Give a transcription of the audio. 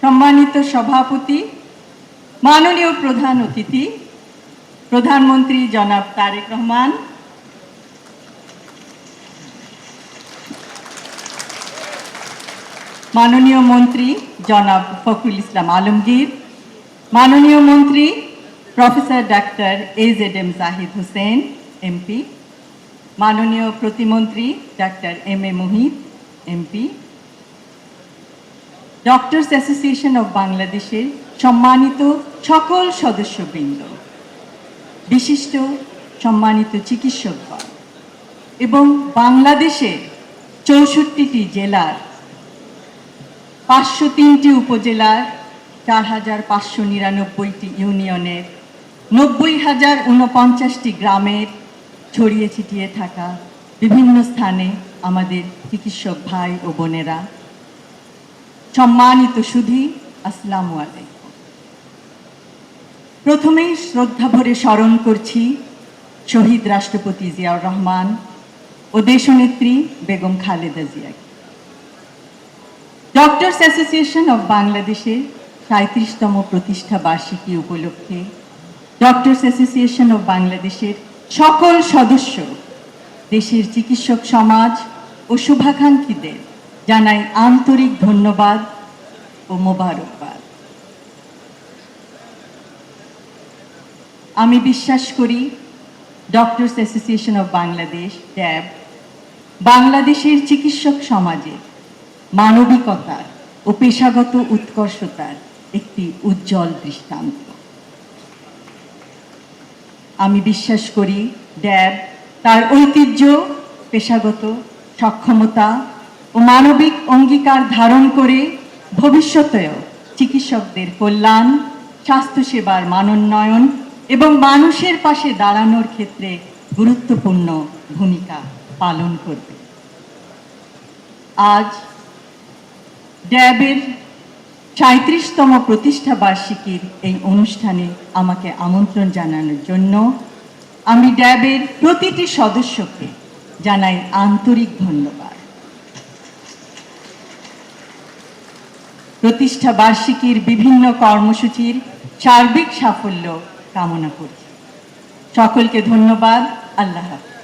সম্মানিত সভাপতি, মাননীয় প্রধান অতিথি, প্রধানমন্ত্রী জনাব তারেক রহমান, মাননীয় মন্ত্রী জনাব ফখরুল ইসলাম আলমগীর, মাননীয় মন্ত্রী professor doctor AZM Zahid Hossain MP, মাননীয় প্রতিমন্ত্রী doctor MM Muhith MP, doctors association of বাংলাদেশের সম্মানিত সকল সদস্যবৃন্দ, বিশিষ্ট সম্মানিত চিকিৎসকগণ এবং বাংলাদেশের 64টি জেলার 503টি উপজেলার 4599টি ইউনিয়নের 90,049টি গ্রামের ছড়িয়ে ছিটিয়ে থাকা বিভিন্ন স্থানে আমাদের চিকিৎসক ভাই ও বোনেরা, সম্মানিত সুধী, আসসালামু আলাইকুম। প্রথমেই শ্রদ্ধা ভরে স্মরণ করছি শহীদ রাষ্ট্রপতি জিয়াউর রহমান ও দেশনেত্রী বেগম খালেদা জিয়াকে। ডক্টরস অ্যাসোসিয়েশন অব বাংলাদেশের 37তম প্রতিষ্ঠা বার্ষিকী উপলক্ষে ডক্টরস অ্যাসোসিয়েশন অব বাংলাদেশের সকল সদস্য, দেশের চিকিৎসক সমাজ ও শুভাকাঙ্ক্ষীদের জানাই আন্তরিক ধন্যবাদ ও মোবারকবাদ। আমি বিশ্বাস করি ডক্টরস অ্যাসোসিয়েশন অব বাংলাদেশ ড্যাব বাংলাদেশের চিকিৎসক সমাজে মানবিকতার ও পেশাগত উৎকর্ষতার একটি উজ্জ্বল দৃষ্টান্ত। আমি বিশ্বাস করি ড্যাব তার ঐতিহ্য, পেশাগত সক্ষমতা ও মানবিক অঙ্গীকার ধারণ করে ভবিষ্যতেও চিকিৎসকদের কল্যাণ, স্বাস্থ্যসেবার মানোন্নয়ন এবং মানুষের পাশে দাঁড়ানোর ক্ষেত্রে গুরুত্বপূর্ণ ভূমিকা পালন করবে। আজ ড্যাবের 37তম প্রতিষ্ঠা বার্ষিকীর এই অনুষ্ঠানে আমাকে আমন্ত্রণ জানানোর জন্য আমি ড্যাবের প্রতিটি সদস্যকে জানাই আন্তরিক ধন্যবাদ। প্রতিষ্ঠা বার্ষিকীর বিভিন্ন কর্মসূচির সার্বিক সাফল্য কামনা করছি। সকলকে ধন্যবাদ। আল্লাহ হাফেজ।